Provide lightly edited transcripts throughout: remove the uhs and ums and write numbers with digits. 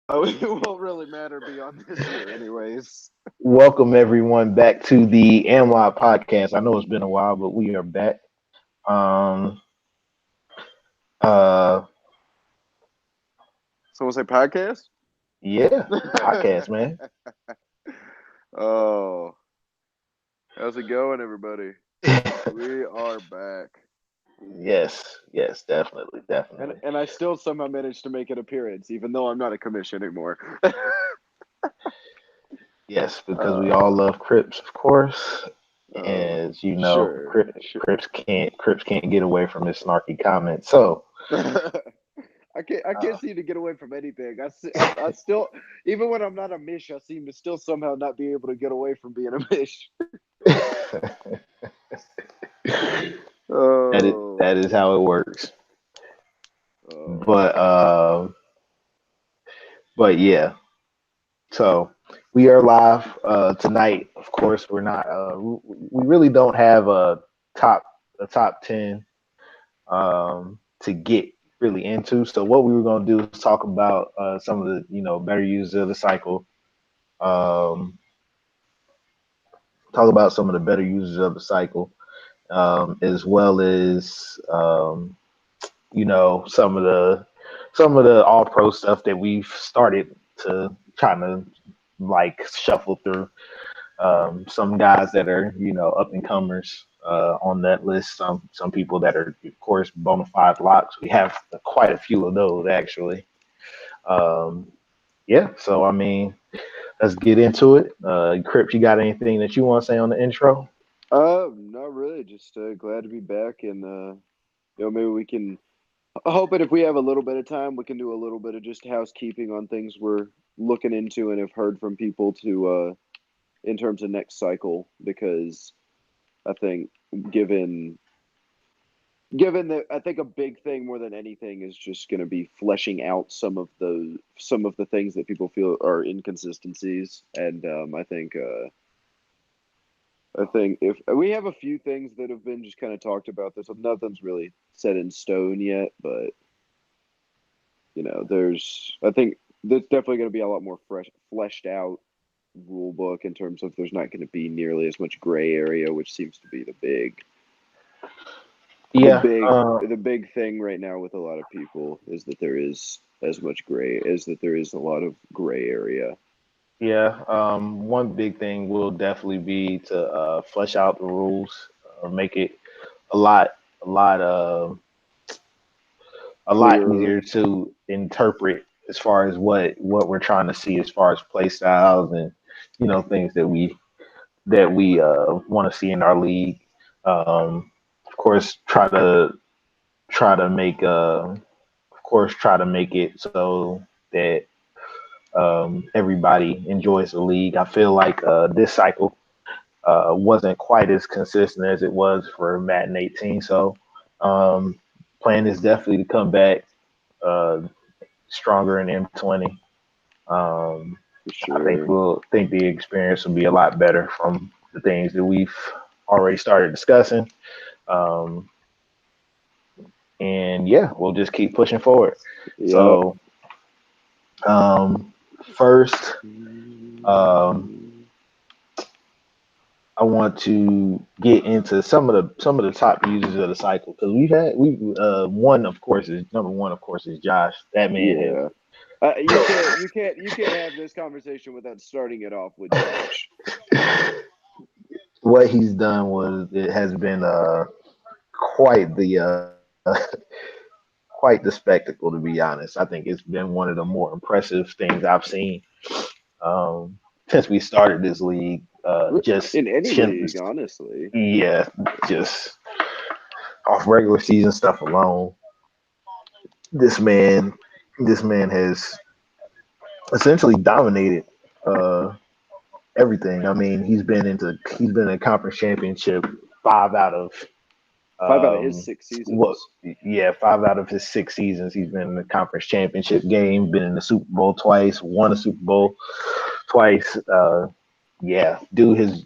Oh, it won't really matter beyond this year, anyways. Welcome everyone back to the AMLoB Podcast. I know it's been a while, but we are back. Um, uh, Someone say podcast? yeah, podcast, man. Oh, how's it going, everybody? We are back, Yes, definitely, and definitely. and I still somehow managed to make an appearance, even though I'm not a commission anymore. Yes, because we uh, all love Crips, of course. uh, As you know, sure, sure. Crips can't get away from this snarky comment. So, I can't uh, seem to get away from anything. I still, even when I'm not a mish, I seem to still somehow not be able to get away from being a mish. that is Oh, that is how it works. oh, But but yeah. So we are live tonight. Of course, we're not. We really don't have top a top 10 to get really into. So what we were going to do is talk about some of the better users of the cycle. Um, talk about some of the better users of the cycle, as well as some of the all pro stuff that we've started to try to like shuffle through. Some guys that are up and comers on that list. Some people that are of course bona fide locks. We have quite a few of those actually. Um, yeah, so I mean, let's get into it. Crip, you got anything that you want to say on the intro? not really. Just glad to be back, and maybe we can. I hope that if we have a little bit of time, we can do a little bit of just housekeeping on things we're looking into and have heard from people to in terms of next cycle, because I think given given that I think a big thing more than anything is just going to be fleshing out some of the things that people feel are inconsistencies, and I think if we have a few things that have been just kind of talked about, there's nothing's really set in stone yet, but there's I think there's definitely going to be a lot more fleshed out rule book in terms of there's not going to be nearly as much gray area, which seems to be the Yeah, big the big thing right now with a lot of people is that there is as much gray is that there is a lot of gray area. yeah. One big thing will definitely be to flesh out the rules or make it a lot, a lot, a lot Clearer. easier to interpret as far as what we're trying to see as far as play styles and things that we want to see in our league. Of course, try to make of course try to make it so that everybody enjoys the league. I feel like this cycle wasn't quite as consistent as it was for Madden 18. So um, plan is definitely to come back uh, stronger in M20. Um, For I think sure. we'll think the experience will be a lot better from the things that we've already started discussing. Um, and yeah, we'll just keep pushing forward. Yep. So um, first, um, I want to get into some of the top users of the cycle because one of course is number one of course is Josh. That man Yeah. You can't have this conversation without starting it off with Josh. has what he's done was it has been quite the quite the spectacle to be honest. I think it's been one of the more impressive things I've seen um, since we started this league. Just In any league, honestly. yeah, just off regular season stuff alone. This man, this man has essentially dominated uh, everything. I mean, he's been in conference championship five out of 5 out of his um, 6 seasons. what? Yeah, five out of his 6 seasons. He's been in the conference championship game, been in the Super Bowl twice, won a Super Bowl twice. Yeah, do his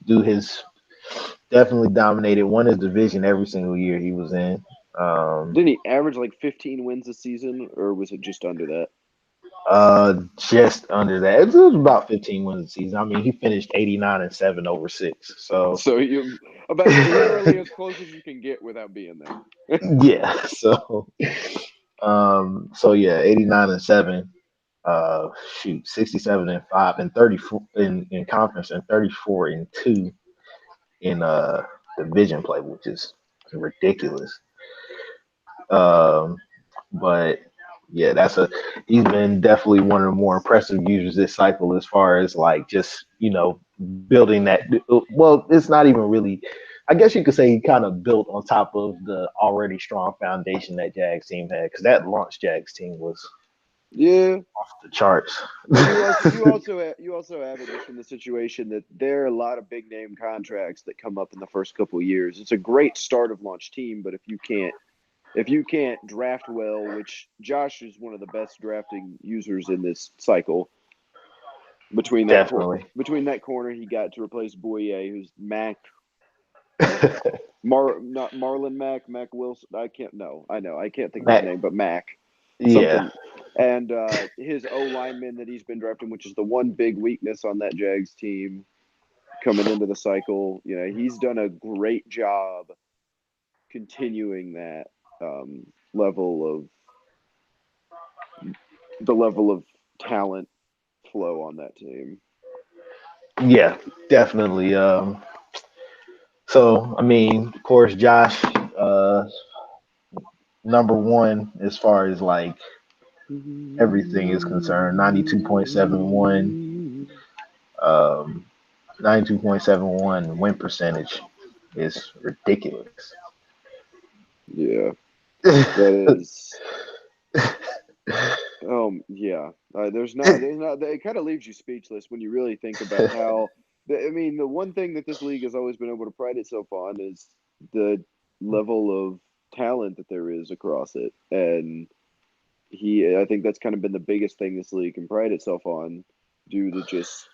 definitely dominated. Won his division every single year he was in. Um, Didn't he average like 15 wins a season, or was it just under that? Just under that. It was about 15 wins a season. I mean, he finished 89-7 over six. So So you about literally as close as you can get without being there. yeah. So yeah, 89-7. Shoot, 67-5 and 34 in conference and 34-2 in division play, which is ridiculous. Um, but yeah, he's been definitely one of the more impressive users this cycle as far as like just building that. Well, it's not even really. I guess you could say he kind of built on top of the already strong foundation that Jags team had, because that launch Jags team was Yeah, off the charts. but you also have it just from the situation that there are a lot of big name contracts that come up in the first couple of years. It's a great start of launch team, but if you can't draft well, which Josh is one of the best drafting users in this cycle, between that Definitely. between that corner he got to replace Boye, who's Mac not Marlon Mac Wilson. I know I can't think of his That, name, but Mac yeah, something. And his O lineman that he's been drafting, which is the one big weakness on that Jags team coming into the cycle. He's done a great job continuing that um, level of the level of talent flow on that team. yeah, definitely. So I mean, of course, Josh, number one as far as like everything is concerned, um, 92.71 win percentage is ridiculous. Yeah, that is. Yeah. There's not. It kind of leaves you speechless when you really think about how. I mean, the one thing that this league has always been able to pride itself on is the level of talent that there is across it, and I think that's kind of been the biggest thing this league can pride itself on, due to just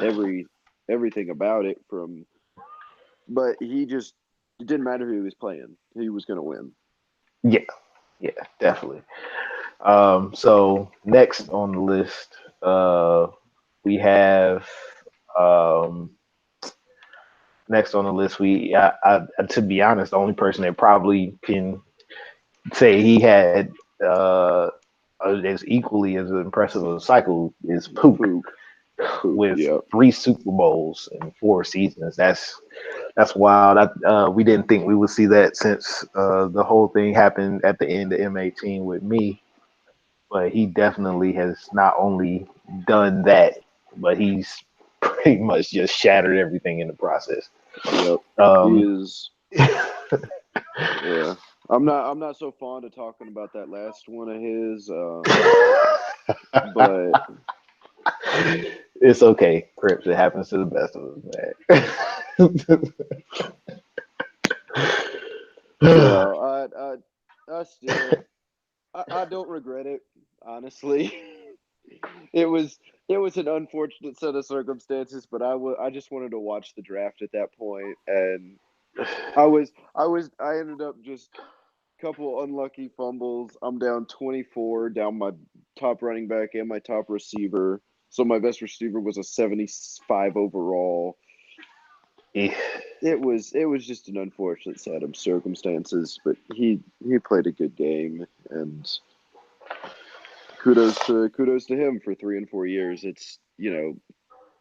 every everything about it. But it didn't matter who he was playing, he was going to win. Yeah, yeah, definitely. So next on the list, we have um, next on the list. To be honest, the only person that probably can say he had uh, as equally as impressive a cycle is Pook Pook, pook. with Yep. 3 Super Bowls in 4 seasons. That's wild. We didn't think we would see that since the whole thing happened at the end of M18 with me. But he definitely has not only done that, but he's pretty much just shattered everything in the process. Yep. He Um, is. Yeah. I'm not so fond of talking about that last one of his. But it's okay, Crips. It happens to the best of us, man. I still I don't regret it, honestly. it was it was an unfortunate set of circumstances, but I just wanted to watch the draft at that point, and I ended up just couple unlucky fumbles. I'm down 24, down my top running back and my top receiver. So my best receiver was a 75 overall. Yeah. It was just an unfortunate set of circumstances, but he played a good game, and kudos to him for 3 and 4 years. It's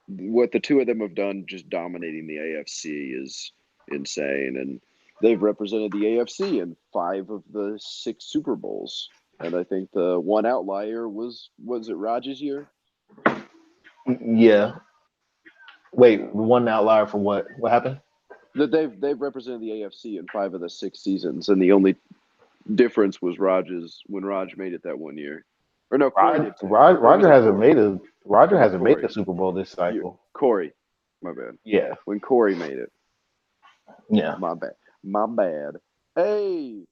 what the two of them have done, just dominating the AFC, is insane, and they've represented the AFC in 5 of the 6 Super Bowls. And I think the one outlier was it Rodgers' year? Yeah. Wait, Yeah, one outlier for what? What happened? that they've represented the AFC in 5 of the 6 seasons, and the only difference was Rodgers when Raj made it that one year, or no, Corey did too, or was Roger it hasn't Corey? made a Roger No, hasn't made the Corey. Super Bowl this cycle. Corey, my bad. Yeah. When Corey made it, Yeah. my bad, my bad. Hey,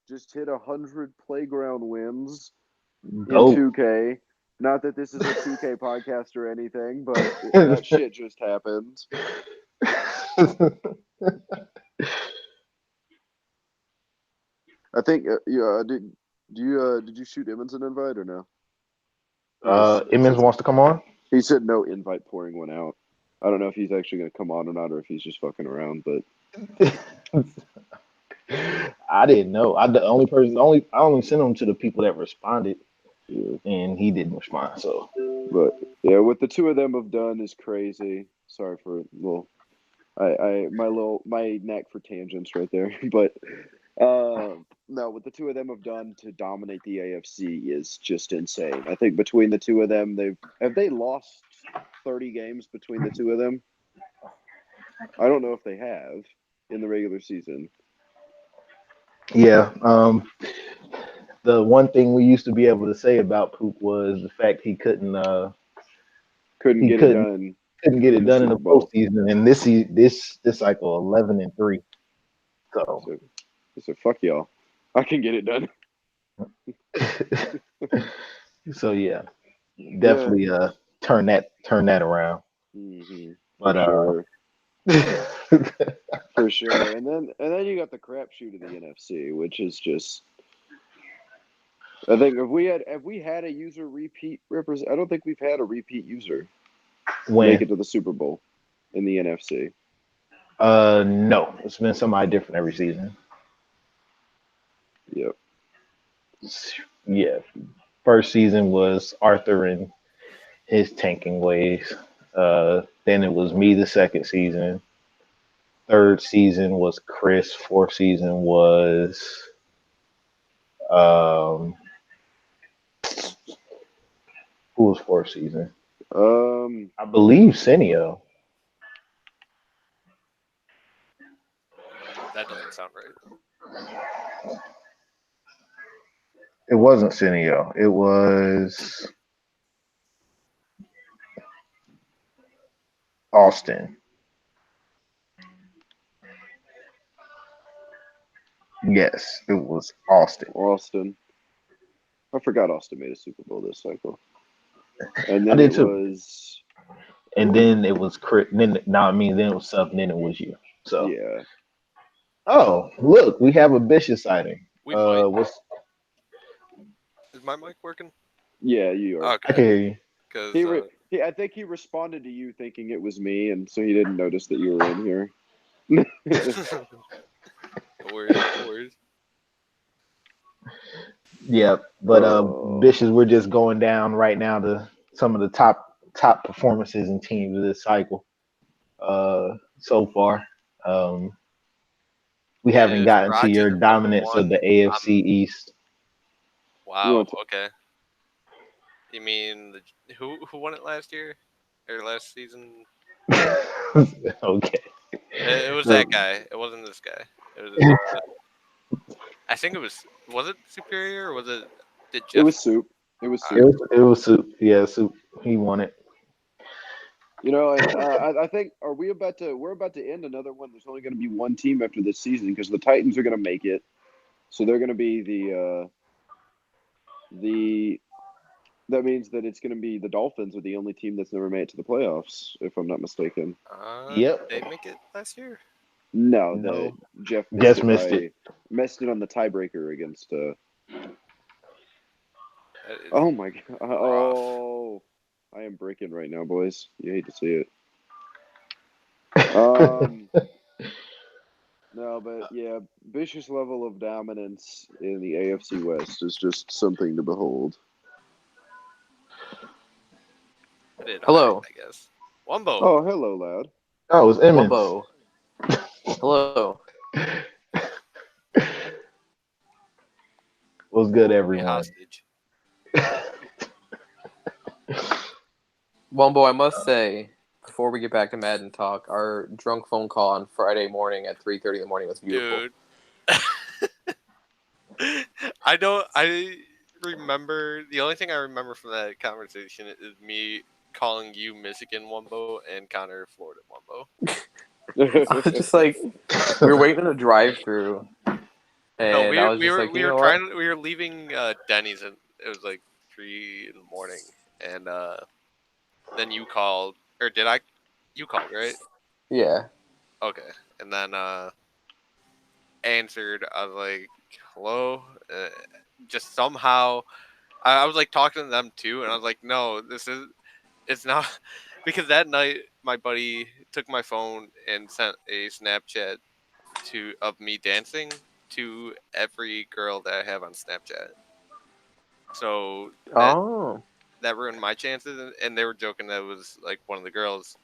just hit 100 playground wins in Dope. 2K. Not that this is a 2K podcast or anything, but that shit just happened. I think. Yeah. Did you shoot Emmons an invite or no? Emmons wants to come on. He said no invite pouring one out. I don't know if he's actually going to come on or not, or if he's just fucking around. But I didn't know. I only sent them to the people that responded, yeah. and he didn't respond. So, But yeah, what the two of them have done is crazy. Sorry for my knack for tangents right there. But no, what the two of them have done to dominate the AFC is just insane. I think between the two of them, they lost 30 games between the two of them. I don't know if they have in the regular season. yeah. The one thing we used to be able to say about Poop was the fact he couldn't Couldn't he get it done couldn't get in it the done in Super the Bowl. postseason, and this cycle 11-3. So, I said, fuck y'all. I can get it done. so yeah, Yeah. definitely turn that around. Mm-hmm. For But sure. For sure. And then you got the crapshoot of the NFC, which is just I think if we had a user repeat represent I don't think we've had a repeat user make it when to the Super Bowl in the NFC. no, it's been somebody different every season. Yep. Yeah, first season was Arthur and his tanking ways. Then it was me the second season. Third season was Chris. Fourth season was um who was fourth season? I believe Senio. That doesn't sound right. It wasn't Senio. It was Austin. Yes, it was Austin. Austin. I forgot Austin made a Super Bowl this cycle. And I then did it too. was And then it was Chris. Then now I mean, then it was Sub. Then it was you. So, yeah. oh look, we have a Bishop sighting. We might. What's Is my mic working? Yeah, you are. I Okay. can hear you. Because I think he responded to you thinking it was me, and so he didn't notice that you were in here. no worries, no worries. Yeah, but Oh. Bishops, we're just going down right now to some of the top performances and teams of this cycle. So far, we haven't Is gotten to your Rochester number dominance of the one? AFC East. Wow. Okay. You mean who won it last year or last season? Okay. It was So, that guy. It wasn't this guy. It was. I think it was. Was it Superior or was it? Did It Jeff? was Soup. It was All right. Soup. it was Soup. Yeah, Soup. He won it. You know, and I think we're about to end another one. There's only going to be one team after this season because the Titans are going to make it, so they're going to be the that means that it's going to be the Dolphins are the only team that's never made it to the playoffs, if I'm not mistaken. Yep. Did they make it last year? No, No. Jeff Just missed it. missed it on the tiebreaker against. That is Oh my god! rough. Oh, I am breaking right now, boys. You hate to see it. No, but yeah, Bishop's level of dominance in the AFC West is just something to behold. I did. Hello. I guess. Wumbo. Oh, hello, lad. Oh, it was Emmons. Wumbo. Hello. What's good, Me everyone? hostage. Wumbo, I must say, before we get back to Madden talk, our drunk phone call on Friday morning at 3:30 in the morning was beautiful. Dude. I remember, the only thing I remember from that conversation is me calling you Michigan Wumbo and Connor Florida Wumbo. I was just like, we were waiting in a drive-through, and No, I was just like, we you were know trying what? we were leaving Denny's and it was like 3 in the morning and then you called, or did I? You called, right? Yeah. Okay, and then answered. I was like, "Hello." Just somehow, I was like talking to them too, and I was like, no, it's not, because that night my buddy took my phone and sent a Snapchat of me dancing to every girl that I have on Snapchat. So that ruined my chances, and they were joking that it was like one of the girls,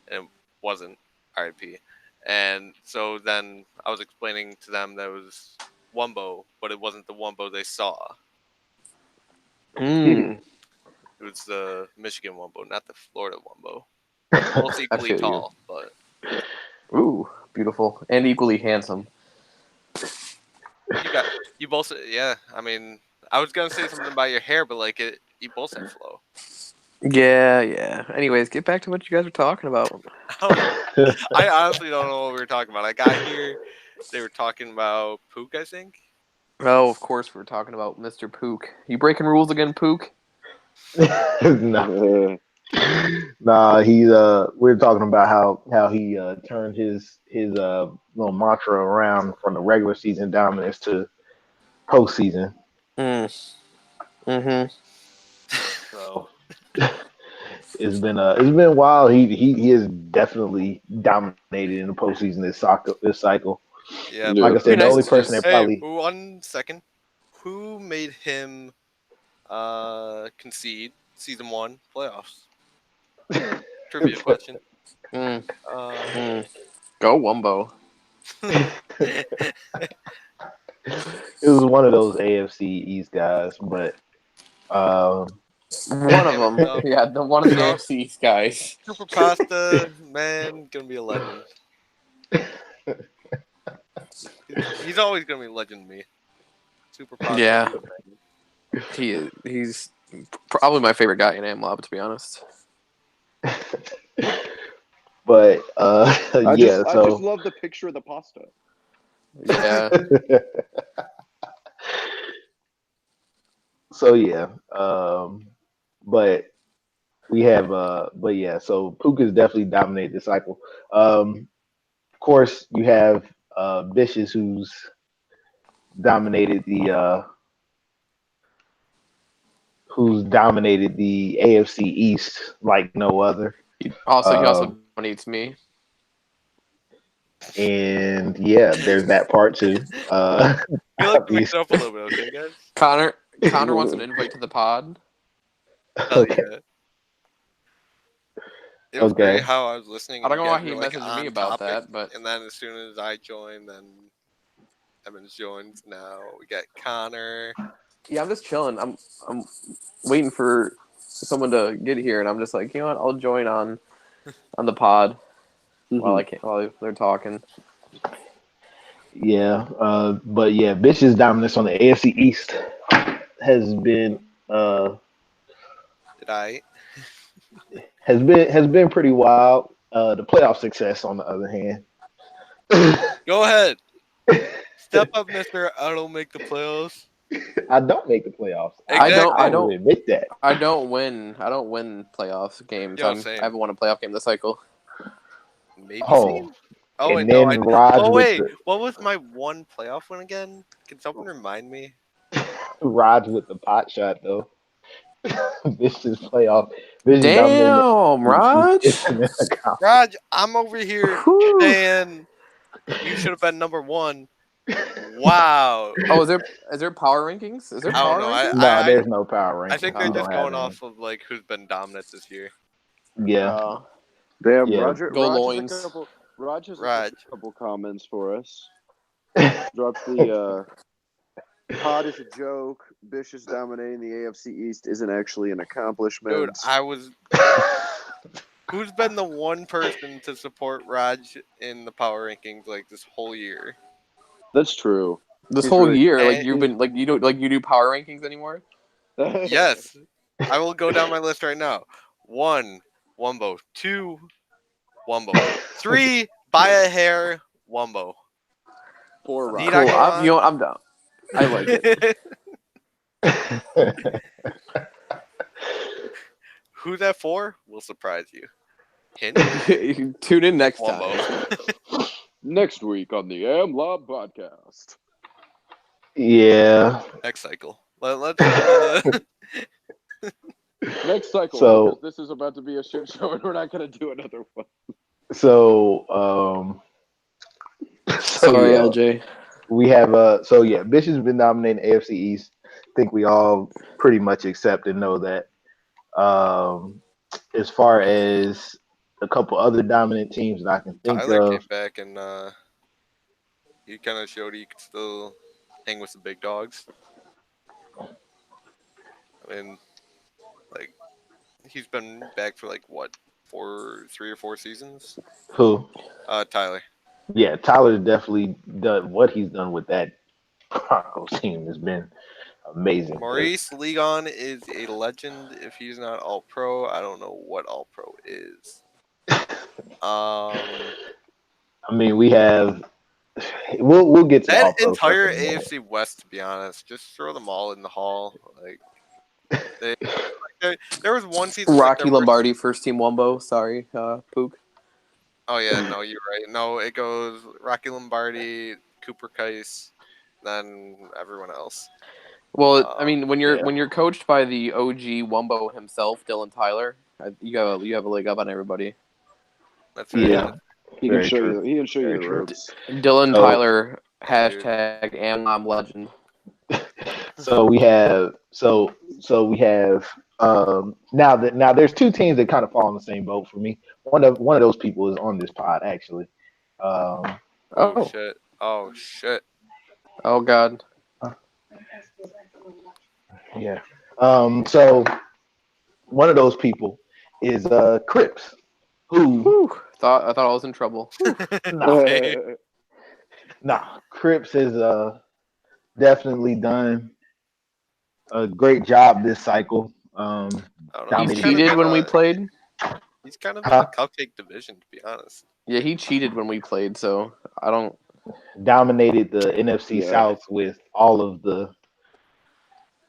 and it wasn't. RIP. And so then I was explaining to them that it was Wumbo, but it wasn't the Wumbo they saw. Mm. It was the Michigan Wumbo, not the Florida Wumbo. Both equally tall, but ooh, beautiful and equally handsome. You both, yeah. I mean, I was gonna say something about your hair, but like you both have flow. Yeah. Anyways, get back to what you guys were talking about. I honestly don't know what we were talking about. I got here, they were talking about Pook, I think. Oh, of course we're talking about Mr. Pook. You breaking rules again, Pook? No. Nah, we're talking about how he turned his little mantra around from the regular season dominance to postseason. Mm-hmm. So it's been wild. He has definitely dominated in the postseason this cycle. Yeah, like I said, the only person that probably 1 second. Who made him concede season 1 playoffs? Trivia question. Go Wumbo. it was one of those AFC East guys, but one of them, yeah, one of the AFC East guys. Super Pasta, man, gonna be a legend. He's always gonna be a legend to me. Super Pasta. Yeah, he's probably my favorite guy in AMLoB, to be honest. But I just love the picture of the pasta. Yeah. So yeah, but we have but yeah, so Puka's definitely dominated the cycle. Of course, you have Vicious, who's dominated the AFC East like no other. He also dominates me. And yeah, there's that part too. You like to mix it up a little bit, okay, guys? Connor wants an invite to the pod. Okay. Yeah. It was great how I was listening. I don't know why he like messaged me about that, but and then as soon as I joined, then Evans joins. Now we got Connor. Yeah, I'm just chilling. I'm waiting for someone to get here, and I'm just like, you know what? I'll join on the pod while they're talking. Yeah, but yeah, Vicious dominance on the AFC East has been has been pretty wild. The playoff success, on the other hand. Go ahead. Step up, Mister. I don't make the playoffs. I don't make the playoffs. Exactly. I don't admit that. I don't win playoff games. I haven't won a playoff game this cycle. Maybe. Oh, and then Raj. What was my one playoff win again? Can someone remind me? Raj with the pot shot though. Vicious playoff. Damn, Raj. Raj, I'm over here saying you should have been number 1. Wow. Oh, is there power rankings? Is there power rankings? No, there's no power rankings. I think they're just going off of like who's been dominant this year. Yeah. Damn, yeah. Roger. Go Loins. Raj has a couple comments for us. Dropped the pod is a joke. Vicious dominating the AFC East isn't actually an accomplishment. Dude, who's been the one person to support Raj in the power rankings like this whole year? That's true. This whole year, like you've been like you do power rankings anymore? Yes. I will go down my list right now. 1, Wumbo. 2, Wumbo. 3, by a hair, Wumbo. 4, Raj. Cool. I'm down. I like it. Who that for will surprise you. Hint? Tune in next time. Next week on the AMLoB Podcast. Yeah. Next cycle. Let's. Next cycle, So- because this is about to be a shit show, and we're not going to do another one. So, Sorry, yeah, LJ. we have Bishop's been dominating AFC East. I think we all pretty much accept and know that. As far as a couple other dominant teams that I can think Tyler of, came back and he kind of showed he could still hang with the big dogs. I mean, like he's been back for like what, 3 or 4 seasons. who? Tyler. Yeah, Tyler's definitely done what he's done with that Broncos team has been amazing. Maurice Legon is a legend. If he's not All Pro, I don't know what All Pro is. I mean, we have. We'll get to the That All-Pro entire stuff in a minute. AFC West, to be honest, just throw them all in the hall. Like there was one season. like, Rocky there were- Lombardi, first team Wumbo. Sorry, Pook. Oh yeah, no, you're right. No, it goes Rocky Lombardi, Cooper Kais, then everyone else. Well, I mean, when you're Yeah. when you're coached by the OG Wumbo himself, Dylan Tyler, you have a leg up on everybody. That's right. Yeah. He can Very show true. you. He can show you Very the true. ropes. Dylan So- Tyler Yeah, dude. hashtag AMLoB legend. So we have now there's two teams that kind of fall in the same boat for me. One of those people is on this pod actually. Oh Oh, shit! Oh shit! oh God. Yeah. So one of those people is Crips, who Whew. I thought I was in trouble. Crips has definitely done a great job this cycle. I don't know. He He Dominated. cheated when we played. He's kind of in Huh? the cupcake division, to be honest. Yeah, he cheated when we played, so I don't. Dominated the NFC Yeah. South with all of the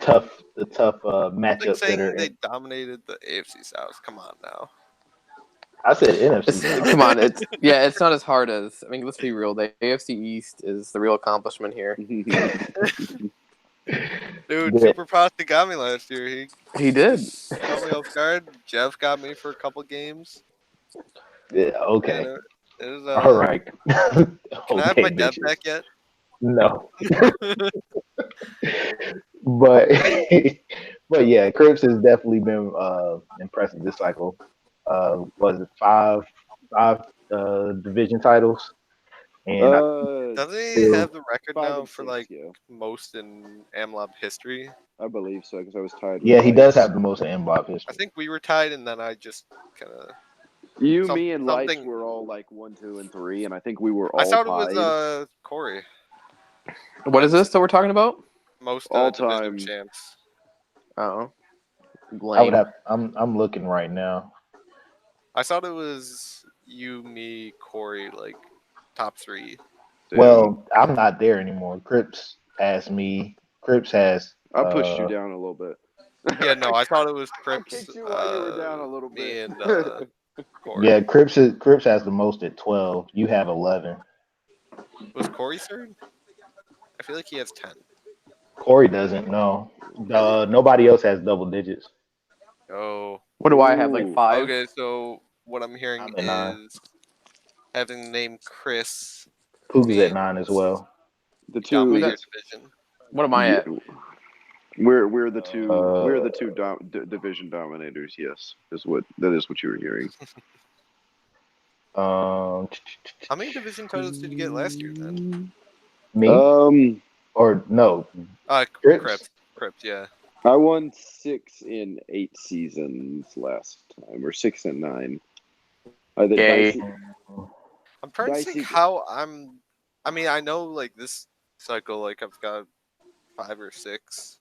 tough It's like matchups that are. saying they dominated the AFC South. Come on now. I said NFC South. Come on, it's not as hard as. I mean, let's be real. The AFC East is the real accomplishment here. Dude, Yeah. Super Prosti got me last year. He did. He caught me off guard. Jeff got me for a couple games. Yeah, And okay. it was, All right. Can I have my debt bitches. back yet? No. but but yeah, Crips has definitely been impressive this cycle. Was it five division titles? And Doesn't he Still have the record 5 now and for 6, like yeah. most in AMLoB history? I believe so because I was tied. yeah, with he Lights. does have the most in MLoB I history. think we were tied, and then I just kind of. You, Some- me, and Lights something- were all like 1, 2, and 3, and I think we were all I thought tied. it was Corey. What is this that we're talking about? Most All division time. champs. Oh, I would lame. have. I'm looking right now. I thought it was you, me, Corey, like top 3. Dude, Well, I'm not there anymore. Crips has me. Crips has. I pushed you down a little bit. Yeah, no, I thought it was I Crips. kicked you while you were down a little Me bit. and Corey. Yeah, Crips has the most at 12. You have 11. Was Corey third? I feel like he has 10. Corey doesn't. No. Nobody else has double digits. Oh. What do I have? Like Ooh. 5? Okay, so what I'm hearing I'm at 9. is having the name Chris Pook is at 9 as well. The two. dominate your that? division. What am I at? We're the two. we're the two Uh, division dominators. Yes, that is what you were hearing. Um, How many division titles did you get last year then? me or no? Crips? Crips, yeah. I won 6 in 8 seasons last time, or 6 and 9. The Yay. Dicey, I'm trying to Dicey- think how I mean, I know like this cycle, like I've got 5 or 6.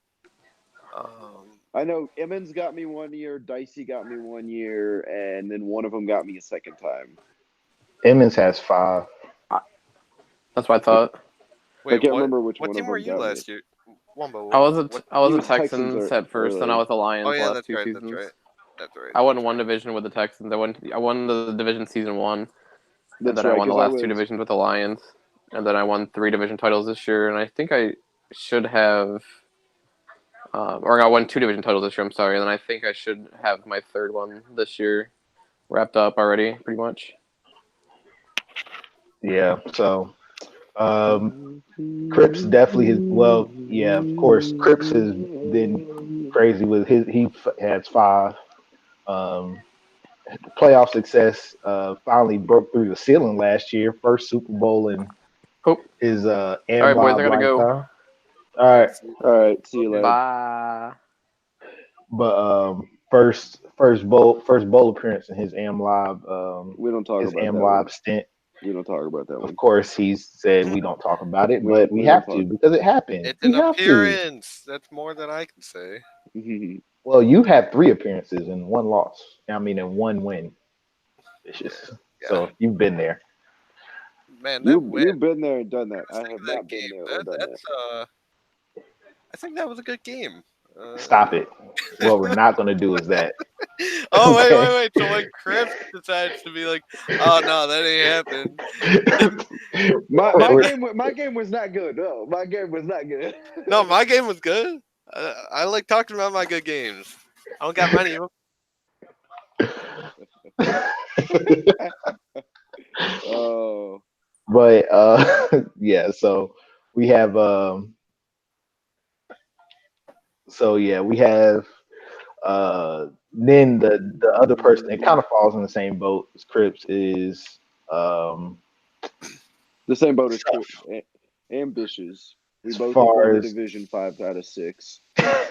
I know Emmons got me 1 year, Dicey got me 1 year, and then one of them got me a second time. Emmons has 5. That's what I thought. Wait, I can't what, remember which what one team of were them you got last me. year? Wumbo. I was a what- I was he a was Texans Texans or- at first, then I was a Lions Oh yeah, last that's 2 right. seasons. That's right. That's right. I won one division with the Texans. I won the division season 1, and That's then I right, won the 'cause last 2 divisions with the Lions, and then I won 3 division titles this year. And I think I should have or I won 2 division titles this year. I'm sorry, and then I think I should have my 3rd one this year wrapped up already, pretty much. Yeah. So, Cripps definitely has. Well, yeah, of course, Cripps has been crazy with his. He has 5 um, playoff success. Finally broke through the ceiling last year. First Super Bowl in Oh, his all right, boys, I AMLoB gotta go. lifetime. All right, All right, see you later. Bye. but first bowl appearance in his AMLoB We don't talk his about that AMLoB one. stint. We don't talk about that Of one. course, he said we don't talk about it, We but don't- we we don't have to talk. because it happened. It's We an have to. appearance. That's more than I can say. Well, you have 3 appearances and 1 loss. I mean, and 1 win. It's just Yeah. so you've been there. Man, that win. You've been there and done that. I Think have of that not been game. there or done that. That's I think that was a good game. Stop it. What we're not going to do is that. Oh Okay. wait. So when Cripps decides to be like, oh no, that ain't happened. My game was not good. No, my game was not good. No, my game was good. I like talking about my good games. I don't got many of them. Oh, But yeah, so we have we have then the other person that kind of falls in the same boat as Cripps is the same boat as ambitious. We as both have far won the as division 5 out of 6.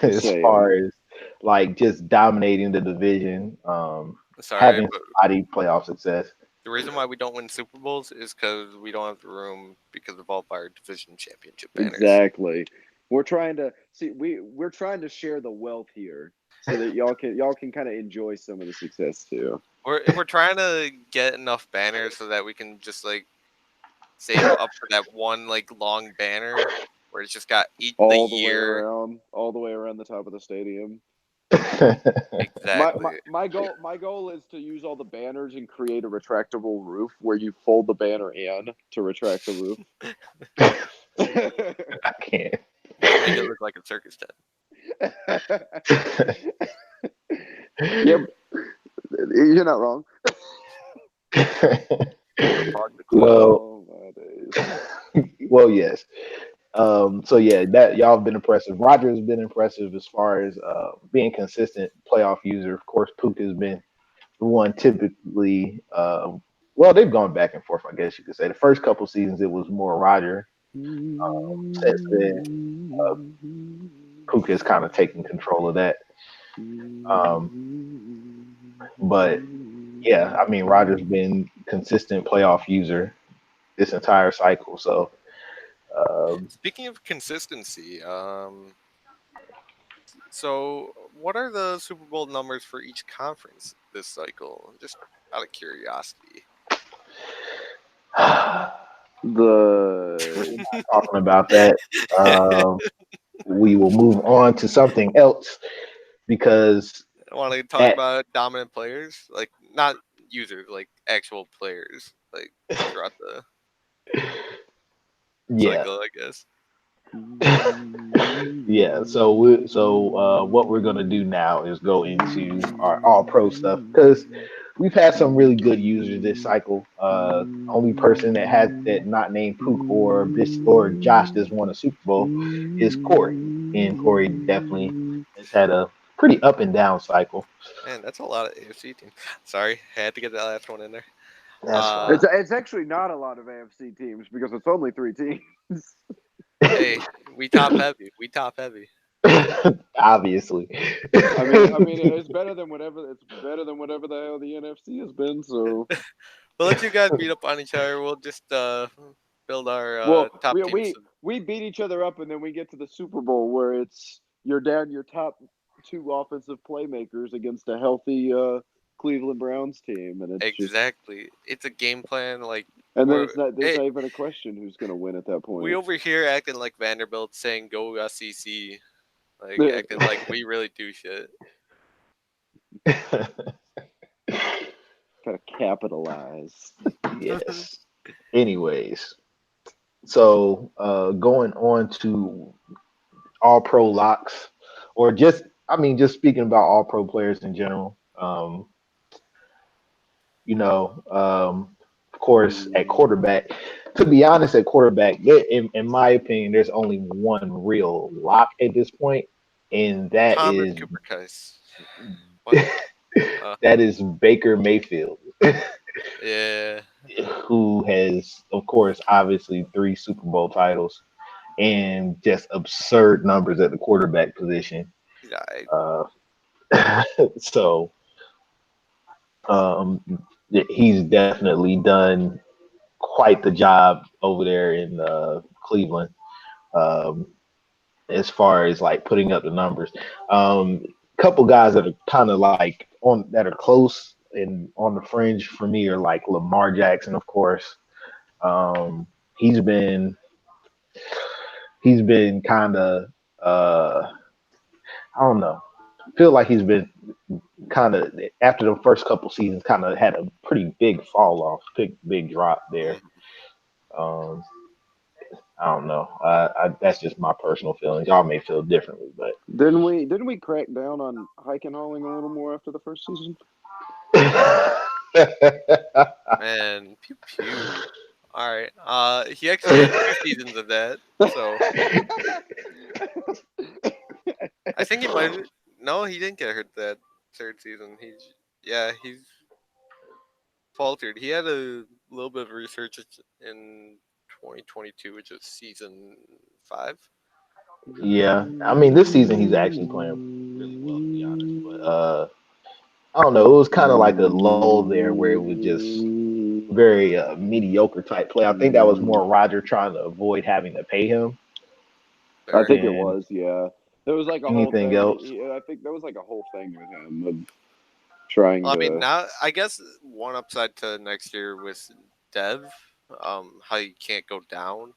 as Saying. far as like just dominating the division, Sorry, having but spotty playoff success. the reason why we don't win Super Bowls is because we don't have the room because of all of our division championship banners. Exactly. We're trying to see. We're trying to share the wealth here, so that y'all can kind of enjoy some of the success too. We're trying to get enough banners so that we can just like save up for that one like long banner where it's just got All the the year. all the way around the top of the stadium. Exactly. My goal is to use all the banners and create a retractable roof where you fold the banner in to retract the roof. I can't. Make it look like a circus tent. Yep, you're not wrong. Well, Oh, my days. well, yes. So yeah, that y'all have been impressive. Roger has been impressive as far as being consistent playoff user. Of course, Pook has been the one typically. Well, they've gone back and forth. I guess you could say the first couple seasons it was more Roger. Since then, Pook has kind of taken control of that. But yeah, I mean, Roger's been consistent playoff user this entire cycle. So. Speaking of consistency, so what are the Super Bowl numbers for each conference this cycle? Just out of curiosity. The Talking about that, we will move on to something else because I want to talk about dominant players, like not users, like actual players, like throughout the cycle, I guess. Yeah, so what we're gonna do now is go into our all pro stuff because we've had some really good users this cycle. Only person that has that not named Pook or Josh that's won a Super Bowl is Corey, and Corey definitely has had a pretty up and down cycle. Man, that's a lot of AFC teams. Sorry, had to get that last one in there. That's fine. it's actually not a lot of AFC teams because it's only 3 teams. Hey, we top heavy. We top heavy. Obviously. I mean, it's better than whatever the hell the NFC has been. So We'll let you guys beat up on each other. We'll just build our top teams. we beat each other up, and then we get to the Super Bowl where it's you're down your top 2 offensive playmakers against a healthy Cleveland Browns team, and it's a game plan. Like, and then it's not even a question who's going to win at that point. We over here acting like Vanderbilt saying "Go SEC," like acting like we really do shit. Gotta capitalize. Yes. Anyways, so going on to all pro locks. or just just speaking about all pro players in general. Of course, at quarterback. To be honest, at quarterback, in my opinion, there's only one real lock at this point, and that Thomas is Cooper Case. What? that is Baker Mayfield, Yeah. who has, of course, obviously 3 Super Bowl titles and just absurd numbers at the quarterback position. Yeah. Uh, so um, he's definitely done quite the job over there in Cleveland, um, as far as like putting up the numbers. Couple guys that are kind of like on that are close and on the fringe for me are like Lamar Jackson, of course. Um, he's been kind of I don't know. Feel like he's been kind of after the first couple seasons, kind of had a pretty big fall off, big drop there. Um, I don't know. That's just my personal feelings. Y'all may feel differently, but Didn't we crack down on hike and hauling a little more after the first season? Man, pew pew. All right. He actually had 2 seasons of that. So I think he might. No, he didn't get hurt that 3rd season. He's faltered. He had a little bit of research in 2022, which is season 5. Yeah, this season he's actually playing really well, to be honest. But I don't know. It was kind of like a lull there where it was just very mediocre type play. I think that was more Roger trying to avoid having to pay him. I think it And was, yeah. There was like a whole anything thing. else? I think there was like a whole thing with him of trying I mean, to. now I guess one upside to next year with Dev, how you can't go down.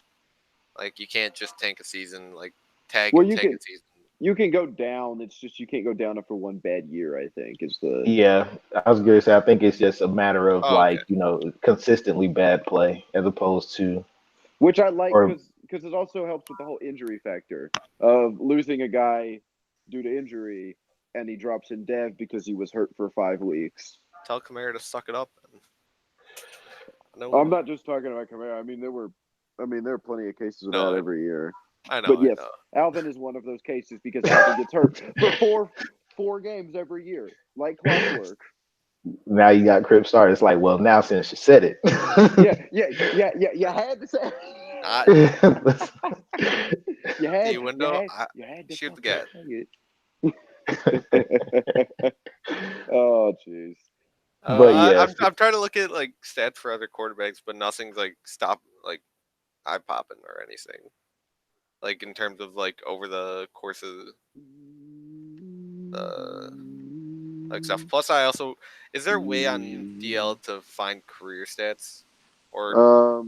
Like you can't just tank a season, like tag Well, and tank a season. you can go down. It's just you can't go down for one bad year. I think is the. Yeah, I was gonna say I think it's just a matter of Oh, okay. like consistently bad play as opposed to Which I like or because it also helps with the whole injury factor of losing a guy due to injury and he drops in dev because he was hurt for 5 weeks. Tell Kamara to suck it up. I'm not just talking about Kamara. There are plenty of cases of that every year. I know. But yes, I know. Alvin is one of those cases because Alvin gets hurt for four games every year, like clockwork. now you got Crip started. It's like, well, now since you said it, yeah. You had to say. You had to shoot the gat. Oh, jeez. But yeah, I'm trying to look at like stats for other quarterbacks, but nothing's like eye popping or anything. Like in terms of like over the course of like stuff. Plus, is there a way on DL to find career stats, or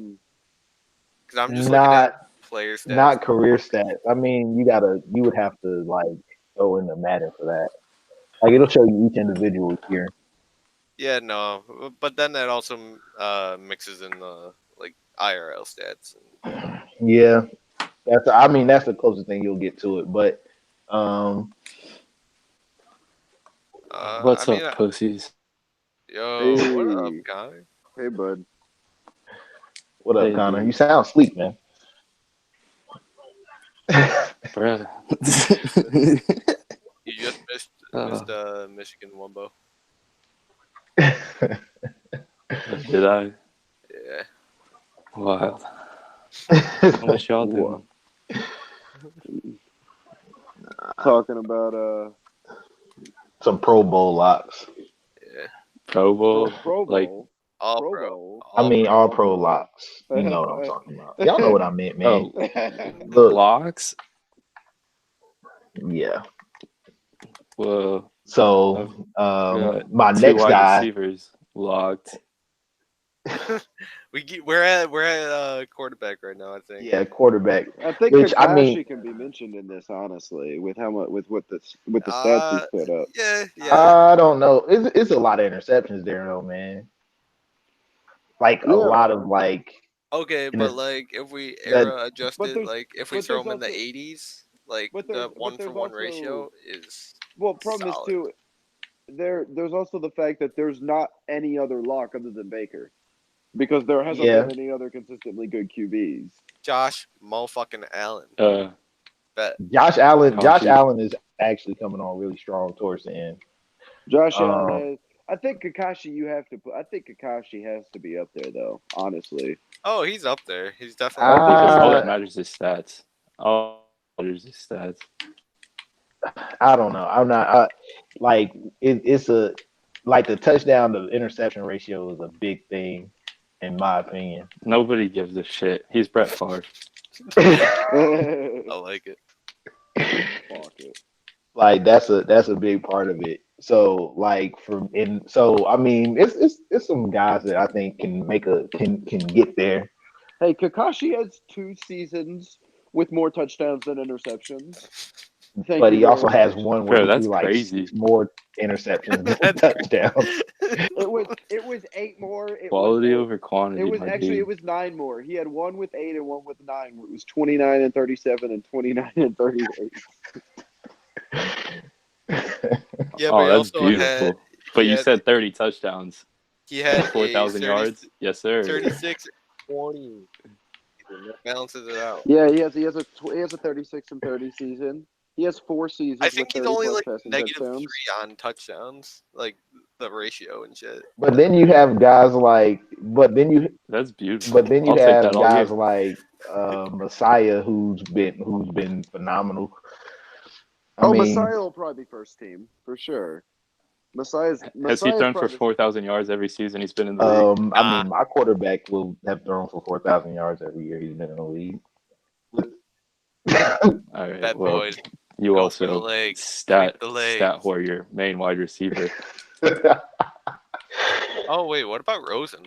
because I'm just looking at player stats, not career stats. You would have to like go into Madden for that. Like it'll show you each individual here. Yeah, no, but then that also mixes in the like IRL stats. Yeah, that's the closest thing you'll get to it. But what's up, pussies? Yo, hey. What up, Connor? Hey, bud. What up, Connor? You sound asleep, man. Bruh. You just missed Michigan Wumbo. Did I? Yeah. Wild. What y'all doing? Talking about some Pro Bowl locks. Yeah. Pro Bowl? Pro Bowl. Like all Pro pro. Bowl. All pro locks. You know what I'm talking about. Y'all know what I meant, man. Look, locks? Yeah. Well, so my next guy receivers locked. We're at quarterback right now, I think. Yeah, quarterback. I think Kakashi can be mentioned in this, honestly, with what the stats he's put up. Yeah. I don't know. It's a lot of interceptions there, though, man. Like a lot of like. Okay, but like if we era adjusted, like if we throw him in the 80s, Like But the there's 1-for-1 ratio also is problem is solid. too. There's also the fact that there's not any other lock other than Baker, because there hasn't Yeah. been any other consistently good QBs. Josh motherfucking Allen. Bet. Josh Allen. Josh Concrete. Allen is actually coming on really strong towards the end. Josh Um, Allen has. I think Kakashi. I think Kakashi has to be up there though. Honestly, Oh, he's up there. He's I definitely don't up think there. that's all Uh, that matters is stats. All that matters is stats. I don't know. I'm not like it's a like the touchdown to interception ratio is a big thing in my opinion. Nobody gives a shit. He's Brett Favre. I fuck like it. it. Like that's a big part of it. So like I mean it's some guys that I think can get there. Hey, Kakashi has 2 seasons with more touchdowns than interceptions. Thank But you he also very has much. one where Bro, he that's threw like crazy. more interceptions than That's crazy. touchdowns. It was 8 more. Quality over quantity, my It dude. was 9 more. He had one with 8 and one with 9. It was 29 and 37 and 29 and 38. Yeah, but Oh, he that's also had beautiful. But he you had said 30 touchdowns, he had 4,000 yards. Yes, sir. 36 20. That balances it out. Yeah, he has a 36 and 30 season. He has 4 I seasons with think he's 30 only plus like passing -3 touchdowns. on touchdowns, like the ratio and shit. But then you have guys like That's beautiful. but then you I'll take that have all guys year. like Messiah who's been phenomenal. I Oh, mean, Messiah will probably be first team for sure. Has he Messiah's thrown for probably 4,000 yards every season he's been in the league? I Nah, mean my quarterback will have thrown for 4,000 yards every year he's been in the league. All right. bet Well, boys. you Go for the also legs. stat Sweep the legs. stat warrior, main wide receiver. Oh wait, what about Rosen?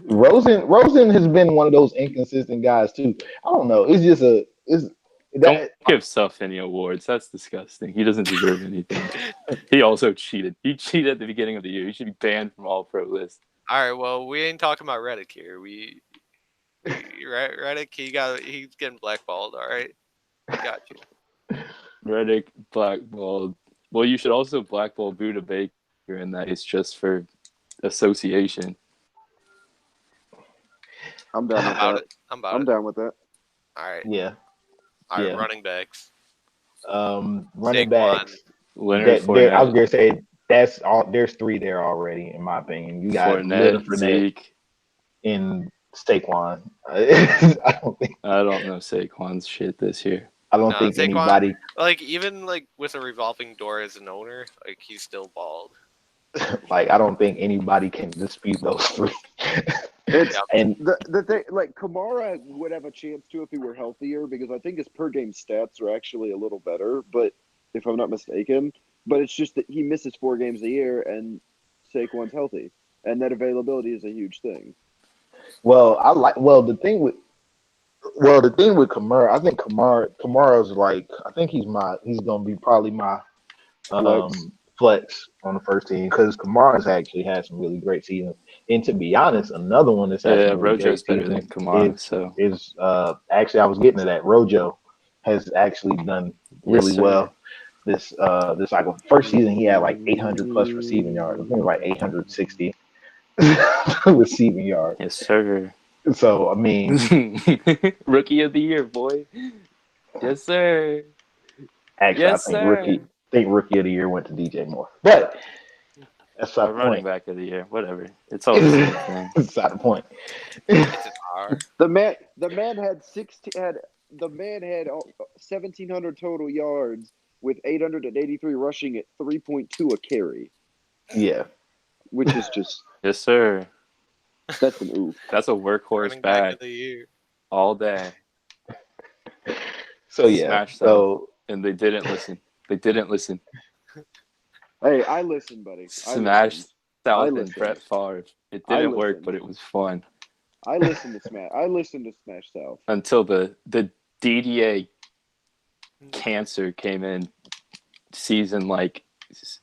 Rosen has been one of those inconsistent guys too. I don't know. It's just it's Don't that give Suff any awards. That's disgusting. He doesn't deserve anything. He also cheated. He cheated at the beginning of the year. He should be banned from all pro lists. All right, well we ain't talking about Reddick here. Reddick, he's getting blackballed. All right, I got you. Reddick blackballed. Well, you should also blackball Buda Baker, and that is just for association. I'm down with I'm about that. it. I'm about I'm it. down with that. All right, yeah. all right. Yeah. Running backs. Running Saquon. backs. Leonard I was Fournette, gonna say that's all. There's 3 there already, in my opinion. You got Leonard Fournette, Fournette Zeke. and Saquon. I I don't know Saquon's shit this year. don't No, think Saquon. anybody Like even like with a revolving door as an owner, like he's still bald. I don't think anybody can dispute those 3. It's Yep. And the thing. Like Kamara would have a chance to if he were healthier, because I think his per game stats are actually a little better. But if I'm not mistaken, but it's just that he misses 4 games a year, and Saquon's healthy, and that availability is a huge thing. the thing with Kamara, I think Kamara's I think he's gonna be probably my Flex. flex on the first team because Kamara's actually had some really great seasons. And to be honest, another one that's had Yeah, some really great Rojo's better than seasons Kamara. So is actually I was getting to that. Rojo has actually done really Yes, sir. well this cycle. First season he had like 800 plus receiving yards. I think it was like 860 receiving yards. Yes, sir. So I mean, Rookie of the year, boy. Yes, sir. actually, Yes, I think sir. rookie of the year went to DJ Moore, but that's not the Running point. back of the year, whatever. It's all the same thing. That's not the point. It's an R. The man had 1,700 total yards with 883 rushing at 3.2 a carry, Yeah. which is just Yes, sir. that's an oof. That's a workhorse Running back back of the year. all day. So yeah. Smash So And they didn't listen. They didn't listen. Hey, I listen, buddy. Smash South and listened. Brett Favre. It I didn't work, listened. but it was fun I listen to Smash. I listen to Smash South. until the DDA cancer came in season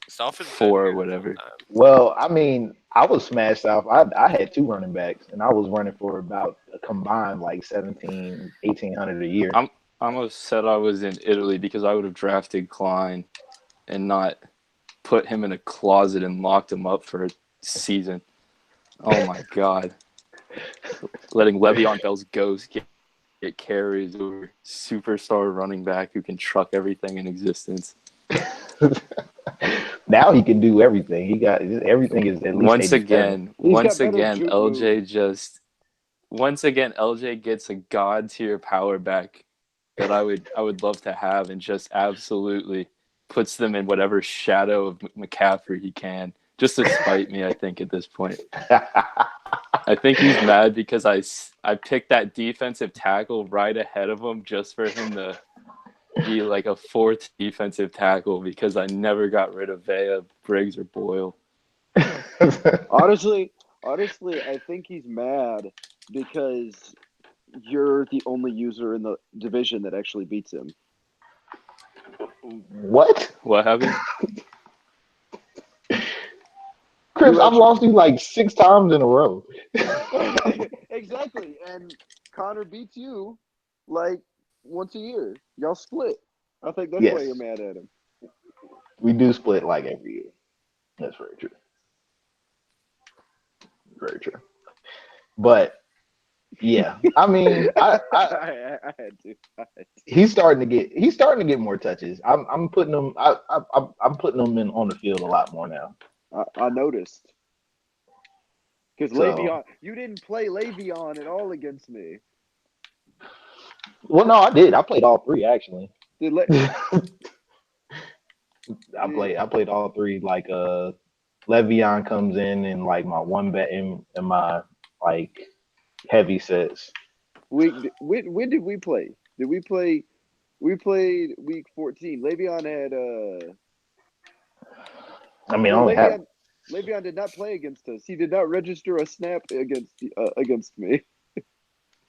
South is 4 or better whatever. sometimes. well, I mean, I was smashed off. I had 2 running backs, and I was running for about a combined like 1,800 a year. I almost said I was in Italy because I would have drafted Klein and not put him in a closet and locked him up for a season. Oh my God. Letting Le'Veon Bell's ghost get carries over superstar running back who can truck everything in existence. Now he can do everything. He got everything is at least Once 87. again, LJ gets a god tier power back that I would love to have and just absolutely puts them in whatever shadow of McCaffrey he can, just to spite me, I think, at this point. I think he's mad because I picked that defensive tackle right ahead of him just for him to be like a fourth defensive tackle because I never got rid of Vea, Briggs, or Boyle. Honestly, I think he's mad because you're the only user in the division that actually beats him. What? What happened? Chris, I've lost you like 6 times in a row. Exactly, and Connor beats you like once a year. Y'all split. I think that's why you're mad at him. We do split like every year. That's very true. Very true. But yeah, I mean, I had to. he's starting to get more touches. I'm putting him. I'm putting him in on the field a lot more now. I noticed because So- Le'Veon, you didn't play Le'Veon at all against me. Well, no, I did. I played all 3 actually. Did I played all 3. Like Le'Veon comes in and like my one bet in my like heavy sets. when did we play? Did we play? We played week 14. Le'Veon had I mean, I only have. Le'Veon did not play against us. He did not register a snap against me.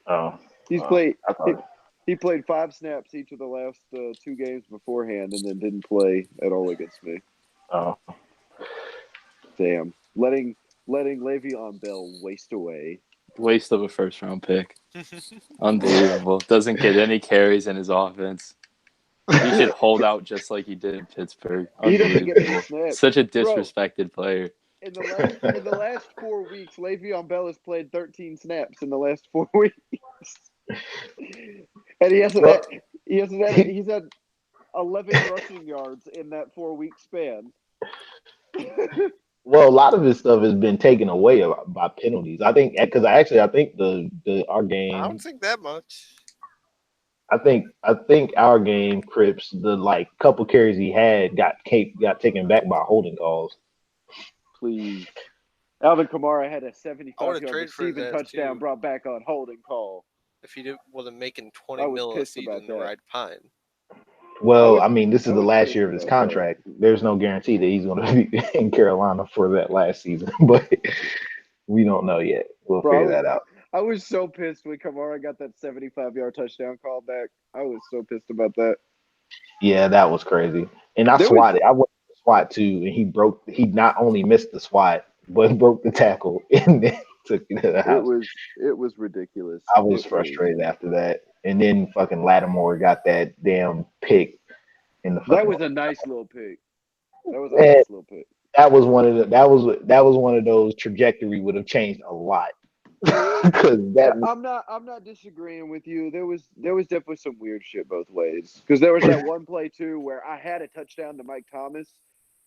Oh, He's played. I thought. He played 5 snaps each of the last 2 games beforehand, and then didn't play at all against me. Oh, Damn, letting Le'Veon Bell waste away. Waste of a first round pick. Unbelievable. Doesn't get any carries in his offense. He should hold out just like he did in Pittsburgh. He doesn't get any snaps. Such a disrespected player. In the last 4 weeks, Le'Veon Bell has played 13 snaps in the last 4 weeks, and he's had 11 rushing yards in that 4-week span. Well, a lot of his stuff has been taken away by penalties. I think because I think our game. I don't think that much. I think our game, Crips, the like couple carries he had got taken back by holding calls. Please, Alvin Kamara had a 75-yard receiving touchdown too. brought back on holding call. If he wasn't making 20 mil a season to ride Pine. Well, I mean, this is the last year of his contract. There's no guarantee that he's going to be in Carolina for that last season, but we don't know yet. We'll figure that out. I was so pissed when Kamara got that 75-yard touchdown call back. I was so pissed about that. Yeah, that was crazy. And I swatted. I went to SWAT too, and he not only missed the SWAT, but broke the tackle and then took it to the house. It was ridiculous. I was frustrated after that. And then fucking Lattimore got that damn pick in the That was a nice little pick. That was one of those trajectory would have changed a lot. I'm not disagreeing with you. There was definitely some weird shit both ways. Because there was that one play too where I had a touchdown to Mike Thomas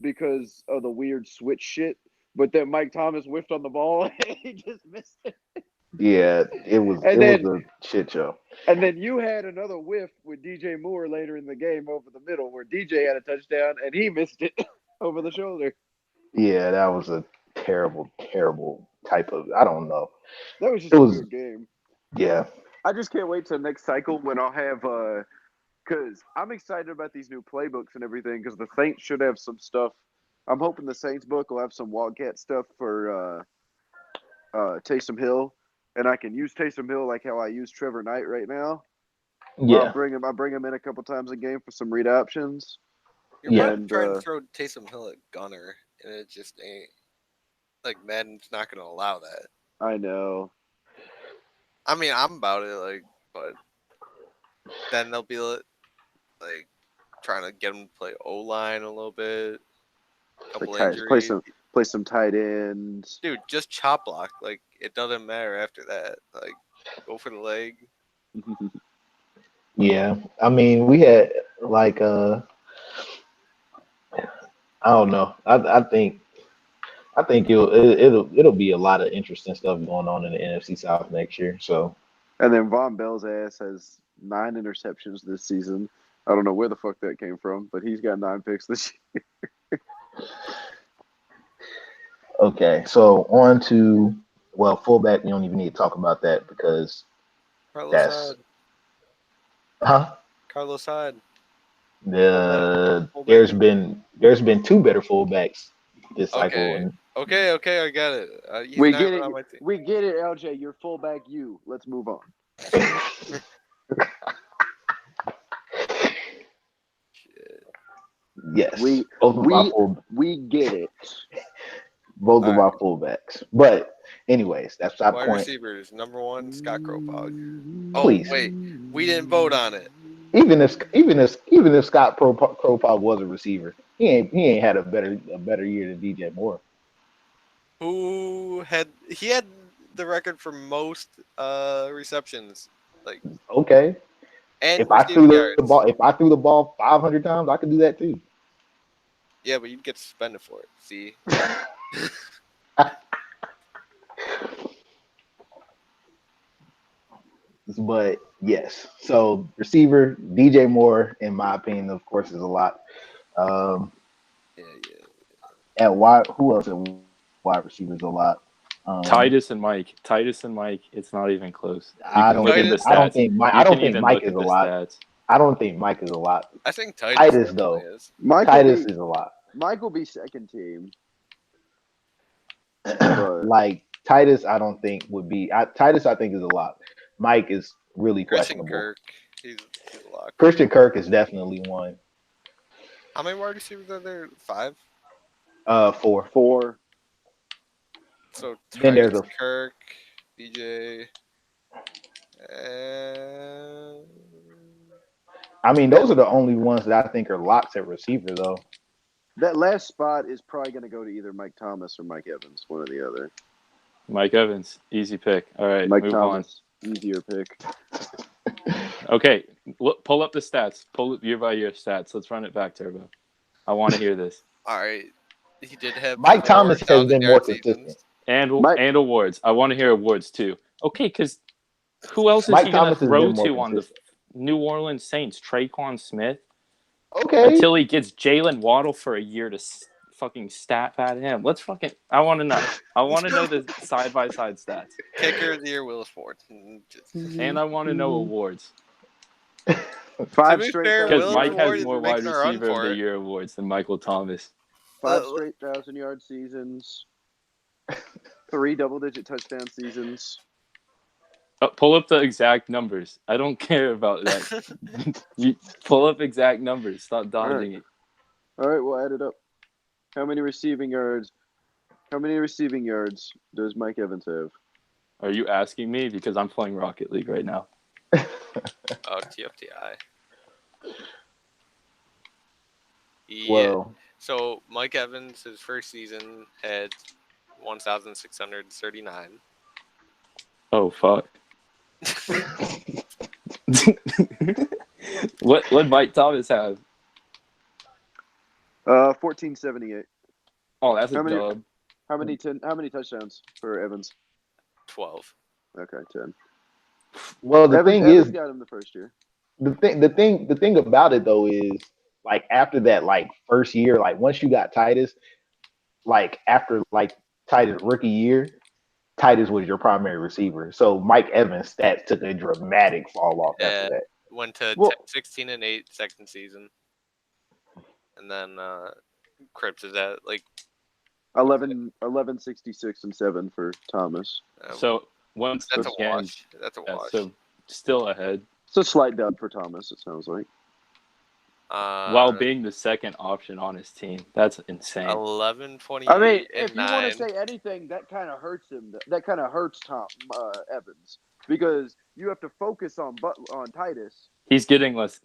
because of the weird switch shit, but then Mike Thomas whiffed on the ball and he just missed it. Yeah, it was a shit show. And then you had another whiff with DJ Moore later in the game over the middle where DJ had a touchdown and he missed it over the shoulder. Yeah, that was a terrible, terrible type of, I don't know. That was just a weird game. Yeah. I just can't wait till next cycle when I'll have because I'm excited about these new playbooks and everything because the Saints should have some stuff. I'm hoping the Saints book will have some Wildcat stuff for Taysom Hill. And I can use Taysom Hill like how I use Trevor Knight right now. Yeah. I bring him in a couple times a game for some read options. You're trying to throw Taysom Hill at Gunner, and it just ain't. Like, Madden's not going to allow that. I know. I mean, I'm about it, but then they'll be like trying to get him to play O-line a little bit. Couple injuries. Play some tight ends. Dude, just chop block. Like, it doesn't matter after that. Like, go for the leg. Yeah, I mean, we had like I don't know. I think it'll be a lot of interesting stuff going on in the NFC South next year. So, And then Von Bell's ass has 9 interceptions this season. I don't know where the fuck that came from, but he's got 9 picks this year. okay, so on to fullback. We don't even need to talk about that because Carlos Hyde. There's been 2 better fullbacks this cycle. Okay. Okay, I got it. We get it. We get it, LJ. You're fullback. Let's move on. Yes, we get it. Both of our fullbacks. But anyways, that's our wide point. Receivers, number 1, Scott Kropog. Please. Oh wait, we didn't vote on it. Even if Scott Kropog was a receiver, he ain't had a better year than DJ Moore. He had the record for most receptions. Like, okay. And if I threw the ball 500 times, I could do that too. Yeah, but you'd get suspended for it. See. But yes, so receiver DJ Moore, in my opinion, of course, is a lot. Yeah. At wide, who else at wide receivers a lot? Titus and Mike. It's not even close. I don't think Mike is a lot. I don't think Mike is a lot. I think Titus though. Is. Titus is a lot. Mike will be second team. Like Titus, I don't think would be. Titus, I think is a lot. Mike is really questionable. Kirk, he's a lot. Christian Kirk is definitely one. How many wide receivers are there? 5? 4. So then there's Kirk, DJ, and I mean, those are the only ones that I think are locks at receiver, though. That last spot is probably going to go to either Mike Thomas or Mike Evans, one or the other. Mike Evans, easy pick. All right, Mike move Thomas, easier pick. Okay, pull up the stats. Pull up year by year stats. Let's run it back, Turbo. I want to hear this. All right, he did have Mike Thomas has been more consistent. And awards. I want to hear awards too. Okay, because who else is he going to throw to on the New Orleans Saints? Traquan Smith? Okay. Until he gets Jalen Waddle for a year to fucking stat pad him. I want to know. I want to know the side-by-side stats. Kicker of the year, Willis Ford. And I want to know awards. 5 straight. Because Mike has more wide receiver of the year awards than Michael Thomas. 5 straight 1,000-yard seasons. 3 double-digit touchdown seasons. Pull up the exact numbers. I don't care about that. You pull up exact numbers. Stop dodging it. All right, we'll add it up. How many receiving yards does Mike Evans have? Are you asking me? Because I'm playing Rocket League right now. Oh, TFTI. Yeah. Well, so Mike Evans, his first season, had 1,639. Oh fuck! What Mike Thomas have? 1,478. Oh, that's a dub. How many touchdowns for Evans? 12. Okay, 10. Well, the thing is, got him the first year. The thing about it though is, like, after that, like, first year, like, once you got Titus, like, after, like, Titus rookie year, Titus was your primary receiver. So Mike Evans' stats took a dramatic fall off after that. Went to 16-8 second season. And then Cripps is at, like, 11, 66, and 7 for Thomas. So once that's a wash. That's a wash. So still ahead. It's a slight dub for Thomas, it sounds like. while being the second option on his team. That's insane. 11, 28, I mean, and if you want 9. to say anything, that kind of hurts him. That kind of hurts Tom Evans because you have to focus on Titus. He's getting less.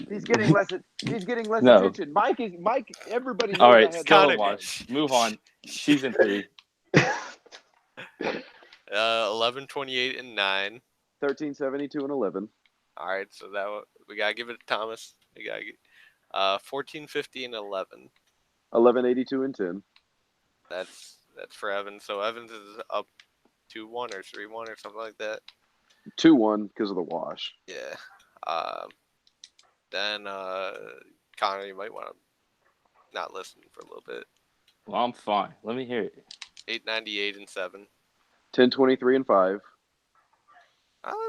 He's getting less. He's getting less No. attention. Mike. Everybody knows All right, I had still Connor. a wash. Move on. Season 3. 11, 28, and 9. 13, 72, and 11. All right, so we gotta give it to Thomas. We gotta get 14, 50, and 11. 11, 82, and 10. That's for Evans. So Evans is up 2-1 or 3-1 or something like that. 2-1 because of the wash. Yeah. Then Connor, you might want to not listen for a little bit. Well, I'm fine. Let me hear it. 898 and 7. 10, 23, and 5.